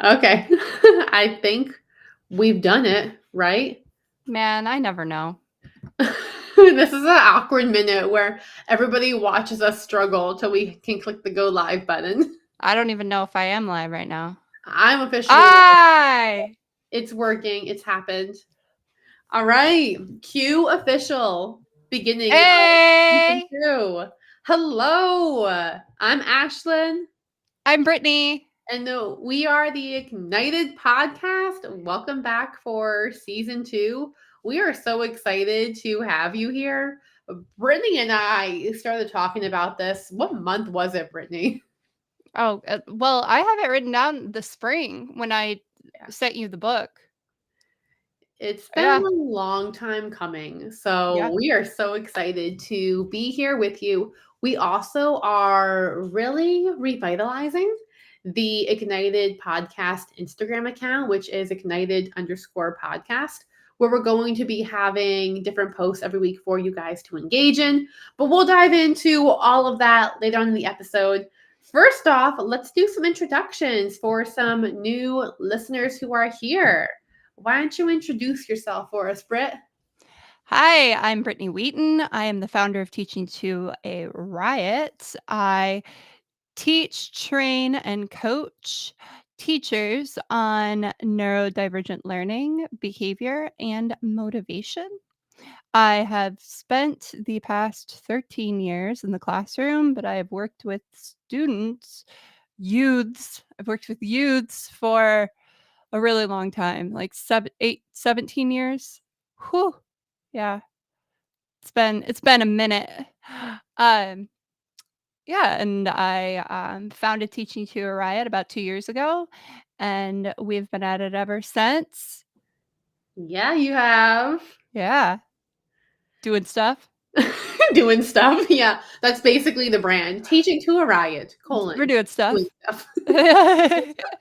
Okay. I think we've done it, right? Man, I never know. This is an awkward minute where everybody watches us struggle till we can click the go live button. I don't even know if I am live right now. I'm officially live. I It's working. It's happened. All right. Cue official. Beginning of season Hey, 2. Hello. I'm Ashlyn. I'm Brittany. And we are the Ignited Podcast. Welcome back for season 2. We are so excited to have you here. Brittany and I started talking about this. What month was it, Brittany? Oh, well, I have it written down the spring when I Yeah. sent you the book. It's been Yeah, a long time coming. yeah. So we are so excited to be here with you. We also are really revitalizing the Ignited Podcast Instagram account, which is ignited_podcast, where we're going to be having different posts every week for you guys to engage in. But we'll dive into all of that later on in the episode. First off, let's do some introductions for some new listeners who are here. Why don't you introduce yourself for us, Britt? Hi, I'm Brittany Wheaton. I am the founder of Teaching to a Riot. I teach, train, and coach teachers on neurodivergent learning, behavior, and motivation. I have spent the past 13 years in the classroom, but I have worked with youths. I've worked with youths for a really long time, like 17 years. Whew. Yeah. It's been a minute. Um, yeah, and I founded Teaching to a Riot about 2 years ago, and we've been at it ever since. Yeah, you have. Yeah, doing stuff. Doing stuff. Yeah, that's basically the brand. Teaching to a riot, We're colon. doing stuff. Doing stuff.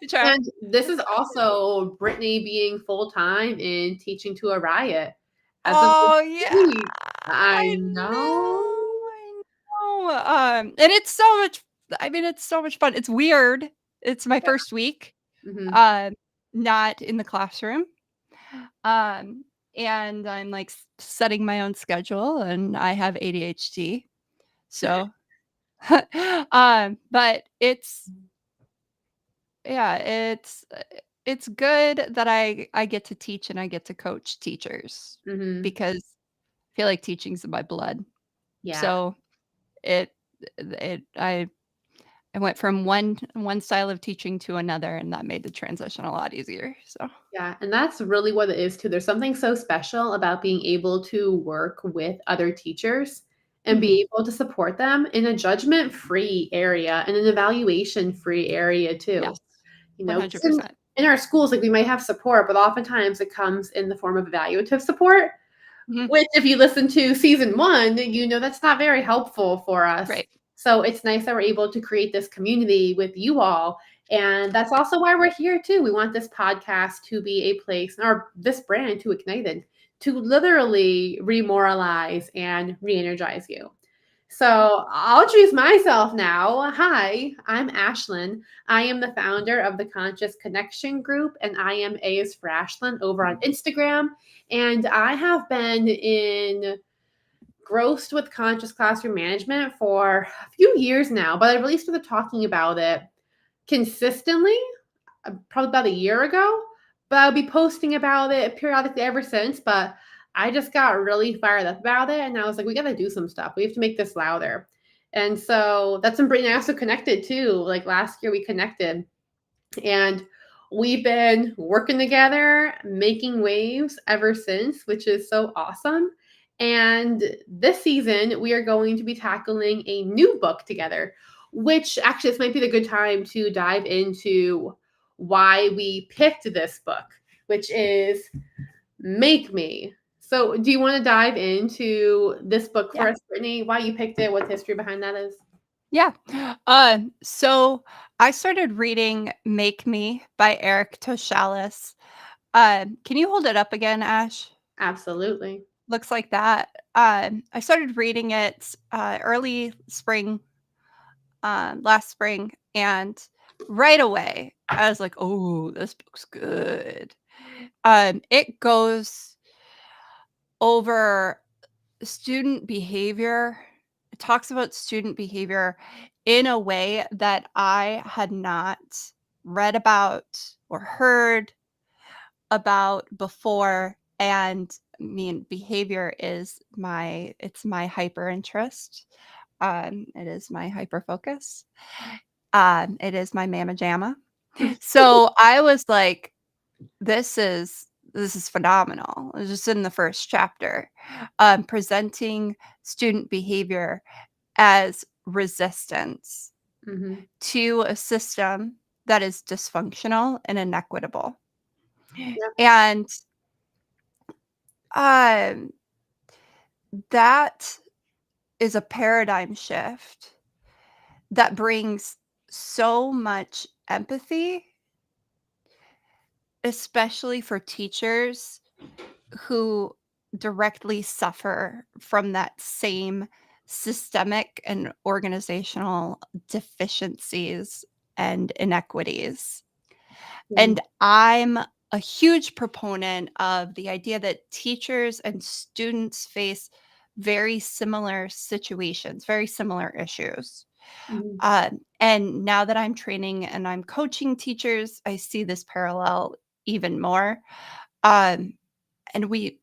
Try. And this is also Brittany being full time in Teaching to a Riot as of this Oh, yeah. week. I I know. know, I know. And it's so much it's so much fun. It's weird. It's my Yeah. first week, Mhm. um, not in the classroom. Um, and I'm, like, setting my own schedule, and I have ADHD. So, but yeah, it's good that I get to teach and I get to coach teachers Mhm. because I feel like teaching's in my blood. Yeah. So it it I went from one style of teaching to another, and that made the transition a lot easier. So Yeah, and that's really what it is too. There's something so special about being able to work with other teachers and mhm. be able to support them in a judgment-free area and an evaluation-free area too. Yes, You know, 'cause in 100%. in our schools, like, we might have support, but oftentimes it comes in the form of evaluative support, Mhm. which if you listen to season 1, you know that's not very helpful for us. Right. So it's nice that we're able to create this community with you all, and that's also why we're here too. We want this podcast to be a place, or this brand to Ignited, to literally remoralize and re-energize you. So I'll introduce myself now. Hi, I'm Ashlyn. I am the founder of the Conscious Connection Group, and I am A is for Ashlyn over on Instagram. And I have been engrossed with conscious classroom management for a few years now, but I really started talking about it consistently probably about a year ago. But I'll be posting about it periodically ever since. But I just got really fired up about it, and I was like, we got to do some stuff. We have to make this louder. And so that's when Brittany and I also connected too. Like last year, we connected, and we've been working together, making waves ever since, which is so awesome. And this season, we are going to be tackling a new book together, which actually, this might be the good time to dive into why we picked this book, which is Make Me. So, do you want to dive into this book for Yeah. us, Brittany? Why you picked it? What the history behind that is? Yeah. So I started reading Make Me by Eric Toshalis. Can you hold it up again, Ash? Absolutely. Looks like that. I started reading it early spring, last spring, and right away I was like, "Oh, this book's good." It goes over student behavior. It talks about student behavior in a way that I had not read about or heard about before. And I mean, behavior is my hyper interest. It is my hyper focus. It is my mama jamma. So I was like, this is phenomenal. It was just in the first chapter, presenting student behavior as resistance Mhm. to a system that is dysfunctional and inequitable. Yep. And um, that is a paradigm shift that brings so much empathy, especially for teachers who directly suffer from that same systemic and organizational deficiencies and inequities. Mhm. And I'm a huge proponent of the idea that teachers and students face very similar situations, very issues. Mhm. And now that I'm training and I'm coaching teachers, I see this parallel even more. Um, and we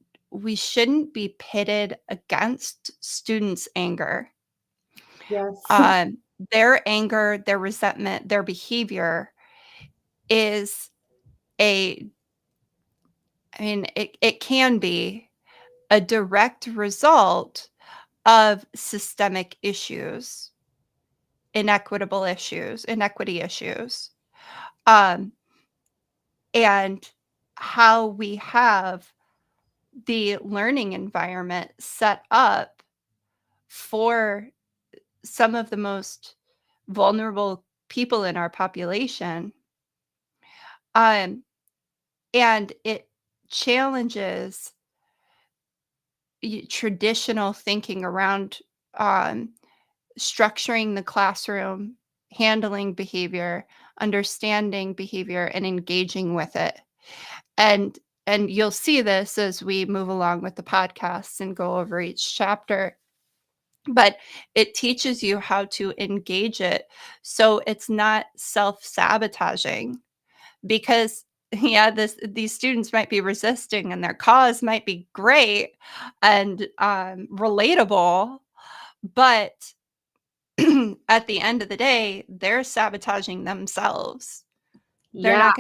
shouldn't be pitted against students' anger. Yes. Um, their anger, their resentment, their behavior is a I mean, it can be a direct result of systemic issues, inequity issues, um, and how we have the learning environment set up for some of the most vulnerable people in our population. Um, and it challenges traditional thinking around um, structuring the classroom, handling behavior, understanding behavior, and engaging with it. And and you'll see this as we move along with the podcasts and go over each chapter. But it teaches you how to engage it so it's not self-sabotaging because yeah, these students might be resisting and their cause might be great and relatable, but at the end of the day, they're sabotaging themselves. Yeah.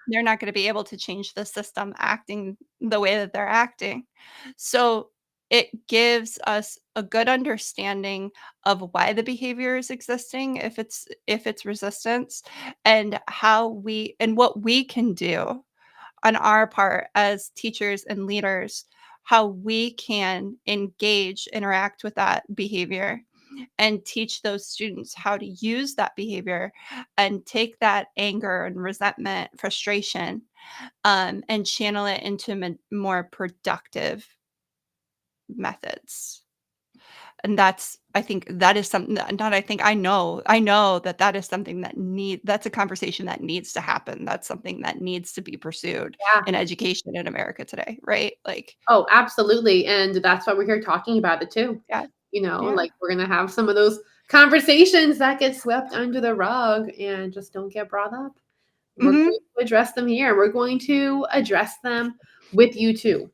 They're not gonna be able to change the system acting the way that they're acting. So, it gives us a good understanding of why the behavior is existing if it's resistance, and how we and what we can do on our part as teachers and leaders, how we can engage, interact with that behavior and teach those students how to use that behavior and take that anger and resentment, frustration, and channel it into more productive methods. And I think that is something that not I think I know that that is something that's a conversation that needs to happen. That's something that needs to be pursued Yeah. in education in America today, right? Like, Oh, absolutely. And that's why we're here talking about it too. yeah, yeah. Like we're gonna have some of those conversations that get swept under the rug and just don't get brought up. We're Mhm. going to address them here. We're going to address them with you too.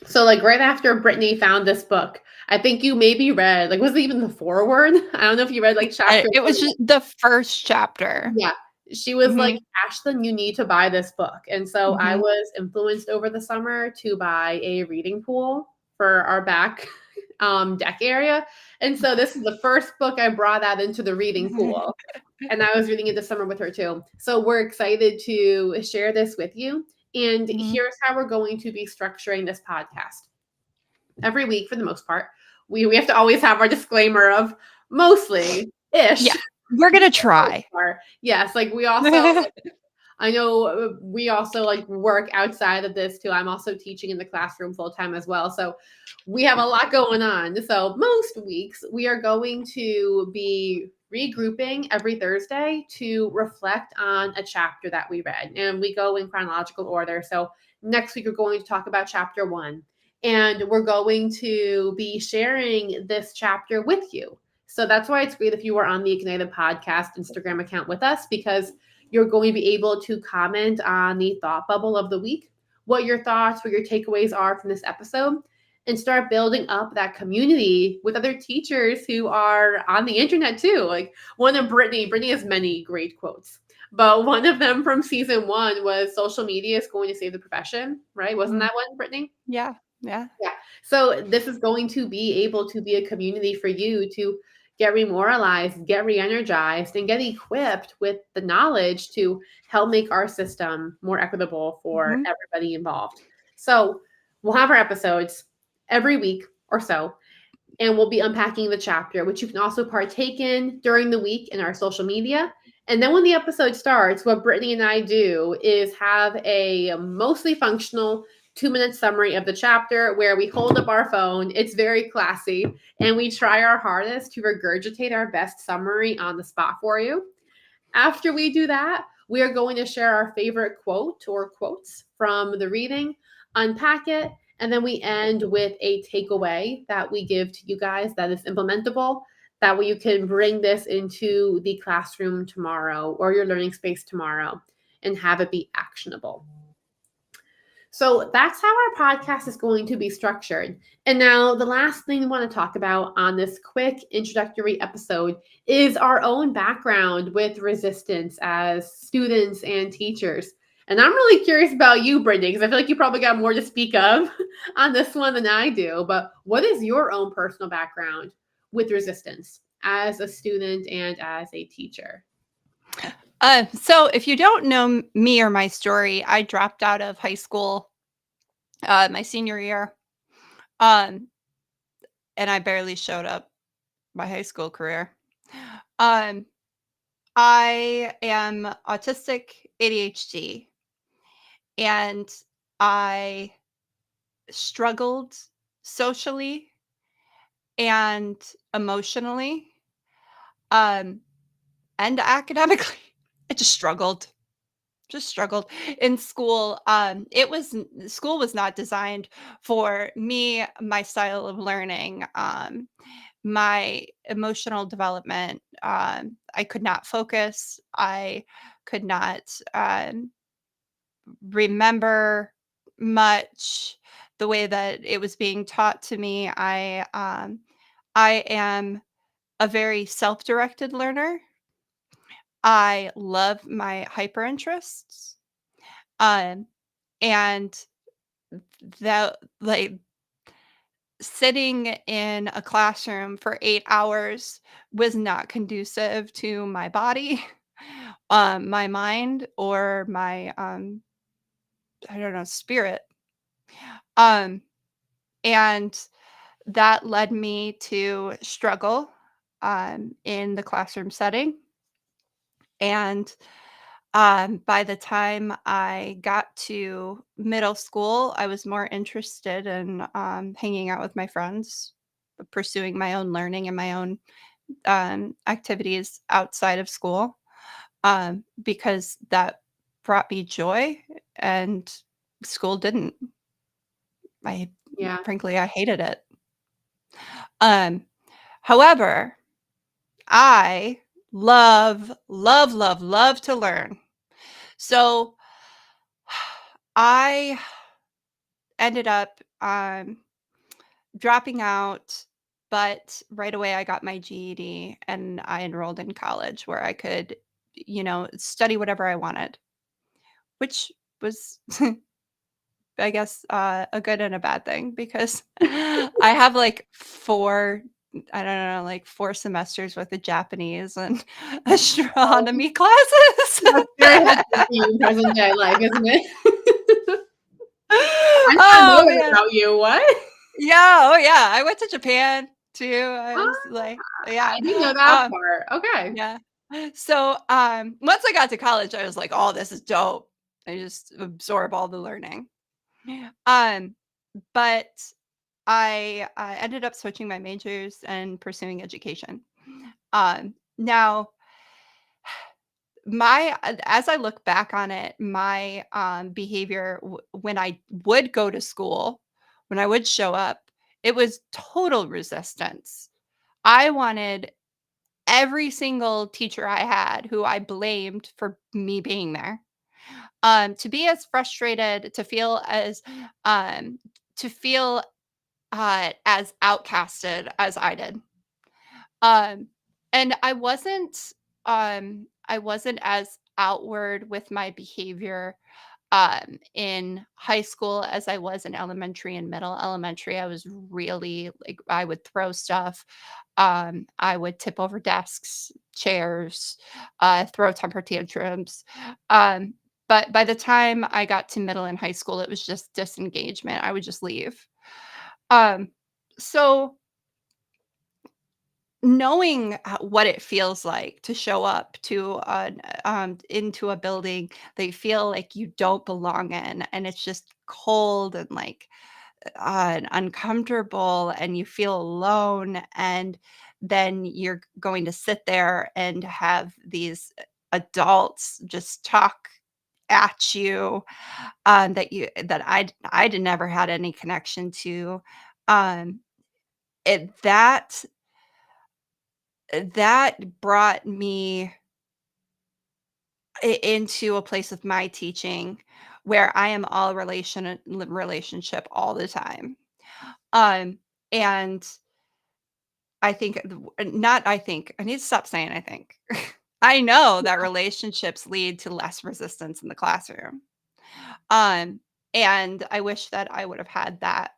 So, like right after Brittany found this book, I think you maybe read, like, was it even the foreword? I don't know if you read like chapter It was three. just the first chapter. Yeah. She was like, Mhm, Ashlyn, you need to buy this book. And so I mhm. was influenced over the summer to buy a reading pool for our back deck area. And so this is the first book I brought out into the reading pool. And I was reading it this summer with her too. So we're excited to share this with you. And Mhm. here's how we're going to be structuring this podcast. Every week, for the most part, we have to always have our disclaimer of mostly ish. Yeah, we're gonna try. Yes, like we also I know we also like work outside of this too. I'm also teaching in the classroom full time as well. So we have a lot going on. So most weeks we are going to be regrouping every Thursday to reflect on a chapter that we read. And we go in chronological order. So next week, we're going to talk about chapter 1. And we're going to be sharing this chapter with you. So that's why it's great if you are on the Ignited Podcast Instagram account with us, because you're going to be able to comment on the thought bubble of the week, what your thoughts, what your takeaways are from this episode, and start building up that community with other teachers who are on the internet too. Like one of Brittany has many great quotes, but one of them from season 1 was social media is going to save the profession, right? Wasn't that one, Brittany? Yeah. Yeah. Yeah. So this is going to be able to be a community for you to get remoralized, get re-energized, and get equipped with the knowledge to help make our system more equitable for Mhm. everybody involved. So we'll have our episodes every week or so, and we'll be unpacking the chapter, which you can also partake in during the week in our social media. And then when the episode starts, what Brittany and I do is have a mostly functional 2-minute summary of the chapter where we hold up our phone. It's very classy, and we try our hardest to regurgitate our best summary on the spot for you. After we do that, we are going to share our favorite quote or quotes from the reading, unpack it, and then we end with a takeaway that we give to you guys that is implementable. That way you can bring this into the classroom tomorrow or your learning space tomorrow and have it be actionable. So that's how our podcast is going to be structured. And now, the last thing we want to talk about on this quick introductory episode is our own background with resistance as students and teachers. And I'm really curious about you, Brittany, because I feel like you probably got more to speak of on this one than I do. But what is your own personal background with resistance as a student and as a teacher? So if you don't know me or my story, I dropped out of high school my senior year, um, and I barely showed up my high school career. Um, I am autistic ADHD, and I struggled socially and emotionally, um, and academically. I just struggled in school. School was not designed for me, my style of learning, my emotional development. I could not focus. I could not remember much the way that it was being taught to me. I am a very self-directed learner. I love my hyper interests. Um, and that like sitting in a classroom for 8 hours was not conducive to my body, my mind, or my I don't know, spirit. Um, and that led me to struggle in the classroom setting. And by the time I got to middle school, I was more interested in hanging out with my friends, pursuing my own learning and my own activities outside of school, because that brought me joy and school didn't. I Yeah. Frankly, I hated it. Um, However, I love to learn. So I ended up dropping out, but right away I got my GED and I enrolled in college where I could, study whatever I wanted, which was, I guess, a good and a bad thing because I have like I don't know, like 4 semesters worth of Japanese and astronomy classes. That's very hectic for you in present day life, isn't it? I didn't know Oh that man. about you. What? Yeah, oh yeah, I went to Japan too. I was Ah, like, I yeah. didn't know that part. Okay. Yeah. So, once I got to college, I was like, "Oh, this is dope." I just absorb all the learning. Um, but I ended up switching my majors and pursuing education. Now, my as I look back on it, my, behavior when I would go to school, when I would show up, it was total resistance. I wanted every single teacher I had who I blamed for me being there, to be as frustrated, um, to feel, as outcasted as I did. Um, and I wasn't as outward with my behavior, in high school as I was in elementary and middle. Elementary, I was really like I would throw stuff. I would tip over desks, chairs, throw temper tantrums. Um, but by the time I got to middle and high school, it was just disengagement. I would just leave. Um, so knowing what it feels like to show up to an into a building that you feel like you don't belong in, and it's just cold and like and uncomfortable, and you feel alone, and then you're going to sit there and have these adults just talk at you, I'd never had any connection to. um it that brought me into a place of my teaching where I am all relationship all the time. Um, and I think not I think, I need to stop saying I think. I know that relationships lead to less resistance in the classroom. Um, and I wish that I would have had that.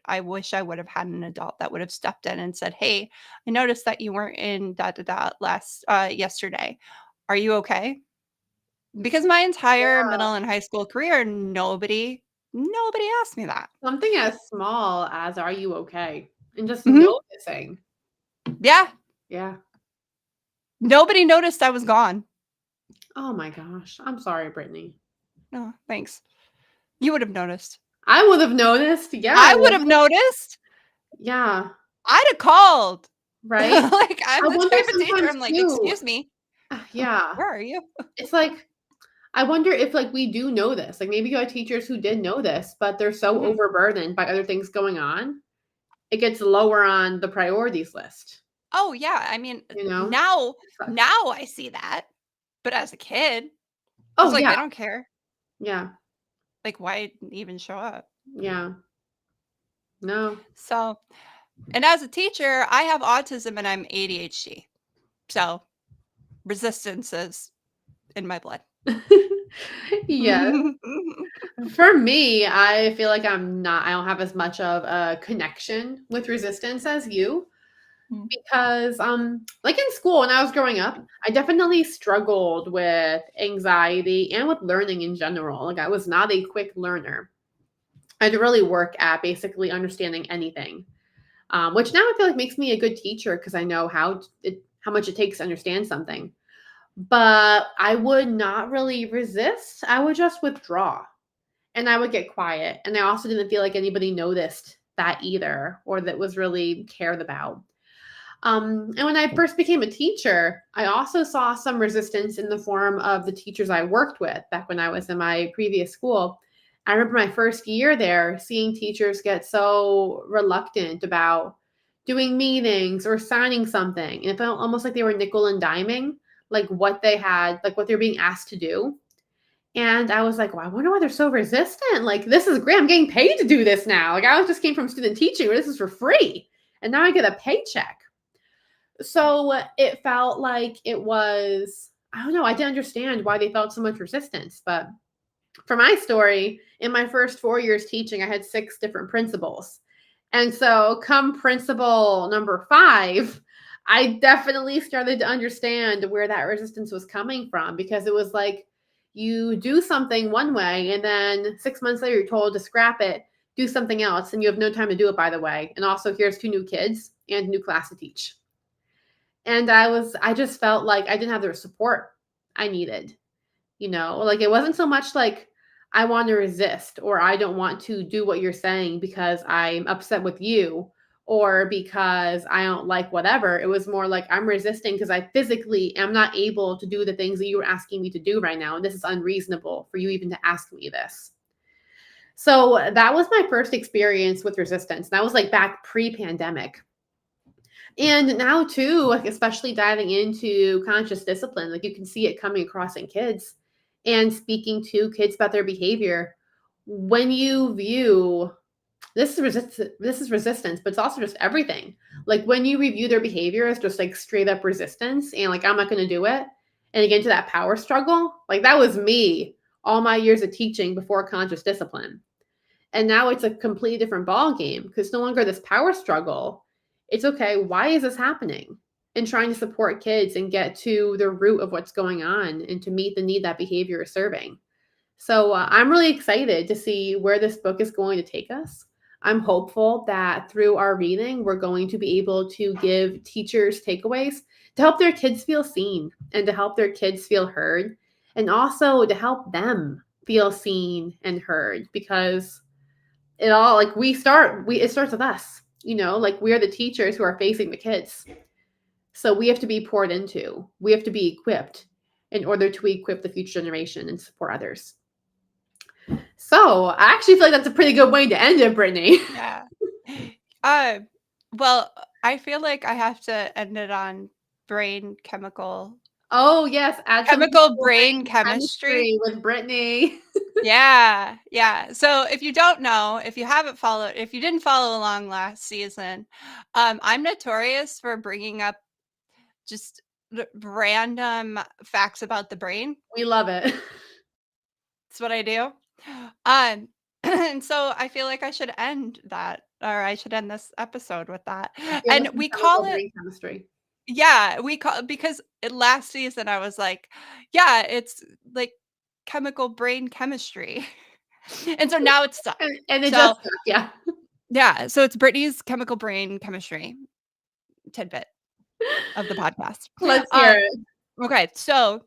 I wish I would have had an adult that would have stepped in and said, "Hey, I noticed that you weren't in da da da last yesterday. Are you okay?" Because my entire middle and high school career, nobody asked me that. Something as small as, "Are you okay?" And just Mhm. noticing. Yeah, Yeah. nobody noticed I was gone. Oh my gosh. I'm sorry, Brittany. No, thanks. You would have noticed. I would have noticed, yes. I would have noticed. Yeah, I'd have called. right? Like, I'm I the wonder type of teacher, sometimes I'm like, too. "Excuse me, Yeah. where are you?" It's like, I wonder if, like, we do know this. Like, maybe you had teachers who did know this, but they're so Mhm. overburdened by other things going on, it gets lower on the priorities list, Oh, yeah, I mean, you know? now It sucks. now I see that, but as a kid, I was Oh, like, yeah. "They don't care. Yeah. Like, why even show up?" Yeah. No. So, and as a teacher, I have autism and I'm ADHD. So, resistance is in my blood. Yes. For me, I feel like I don't have as much of a connection with resistance as you Mm. because, like in school when I was growing up, I definitely struggled with anxiety and with learning in general. Like I was not a quick learner. I had to really work at basically understanding anything, which now I feel like makes me a good teacher because I know how much it takes to understand something. But I would not really resist. I would just withdraw and I would get quiet. And I also didn't feel like anybody noticed that either or that was really cared about. And when I first became a teacher, I also saw some resistance in the form of the teachers I worked with back when I was in my previous school. I remember my first year there seeing teachers get so reluctant about doing meetings or signing something. And it felt almost like they were nickel and diming, like what they're being asked to do. And I was like, well, I wonder why they're so resistant. Like, this is great. I'm getting paid to do this now. Like, I just came from student teaching where this is for free. And now I get a paycheck. So it felt like I don't know, I didn't understand why they felt so much resistance. But for my story, in my first 4 years teaching, I had 6 different principals. And so come principal number 5, I definitely started to understand where that resistance was coming from because it was like you do something one way and then 6 months later you're told to scrap it, do something else, and you have no time to do it, by the way. And also here's 2 new kids and a new class to teach. And I just felt like I didn't have the support I needed, like it wasn't so much like I want to resist or I don't want to do what you're saying because I'm upset with you or because I don't like whatever. It was more like I'm resisting because I physically am not able to do the things that you are asking me to do right now. And this is unreasonable for you even to ask me this. So that was my first experience with resistance. That was like back pre-pandemic. And now too, like especially diving into conscious discipline, like you can see it coming across in kids and speaking to kids about their behavior. When you view this is resistance, but it's also just everything. Like when you review their behavior as just like straight up resistance and like I'm not going to do it, and again to that power struggle, like that was me all my years of teaching before conscious discipline. And now it's a completely different ball game because no longer this power struggle. It's okay, why is this happening? And trying to support kids and get to the root of what's going on and to meet the need that behavior is serving. So I'm really excited to see where this book is going to take us. I'm hopeful that through our reading, we're going to be able to give teachers takeaways to help their kids feel seen and to help their kids feel heard, and also to help them feel seen and heard, because it all like it starts with us, like we are the teachers who are facing the kids. So we have to be poured into, we have to be equipped in order to equip the future generation and support others. So I actually feel like that's a pretty good way to end it, Brittany. Yeah. Well, I feel like I have to end it on brain chemical Oh yes, add some chemical brain chemistry. with Brittany. Yeah, yeah. So if you don't know, if you didn't follow along last season, I'm notorious for bringing up just random facts about the brain. We love it. That's what I do. And so I feel like I should end that, or I should end this episode with that. Give us And some we chemical call it, brain chemistry. yeah, because last season I was like, yeah, it's like chemical brain chemistry. And so now it's stuck. And it So just yeah. yeah, so it's Brittany's chemical brain chemistry tidbit of the podcast. Let's hear it. Okay, so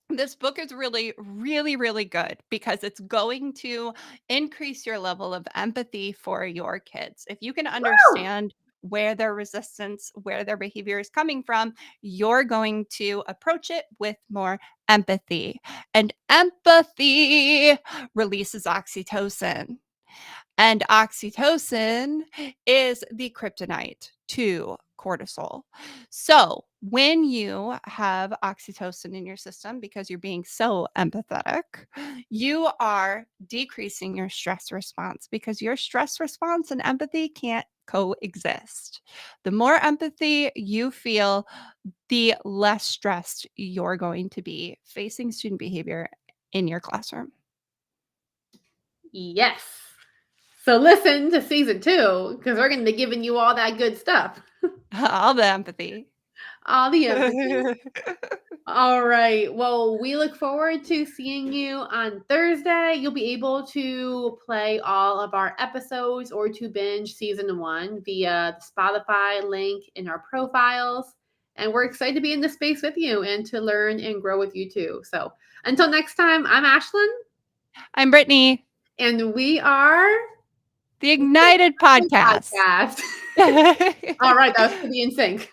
this book is really, really, really good because it's going to increase your level of empathy for your kids. If you can understand where their resistance, where their behavior is coming from, you're going to approach it with more empathy. And empathy releases oxytocin. And oxytocin is the kryptonite to cortisol. So, when you have oxytocin in your system because you're being so empathetic, you are decreasing your stress response because your stress response and empathy can't coexist. The more empathy you feel, the less stressed you're going to be facing student behavior in your classroom. Yes. So listen to season 2 because we're going to be giving you all that good stuff. All the empathy. All the empathy. All right. Well, we look forward to seeing you on Thursday. You'll be able to play all of our episodes or to binge season 1 via the Spotify link in our profiles. And we're excited to be in this space with you and to learn and grow with you too. So until next time, I'm Ashlyn. I'm Brittany. And we are the Ignited Podcast. All right. That was pretty in sync.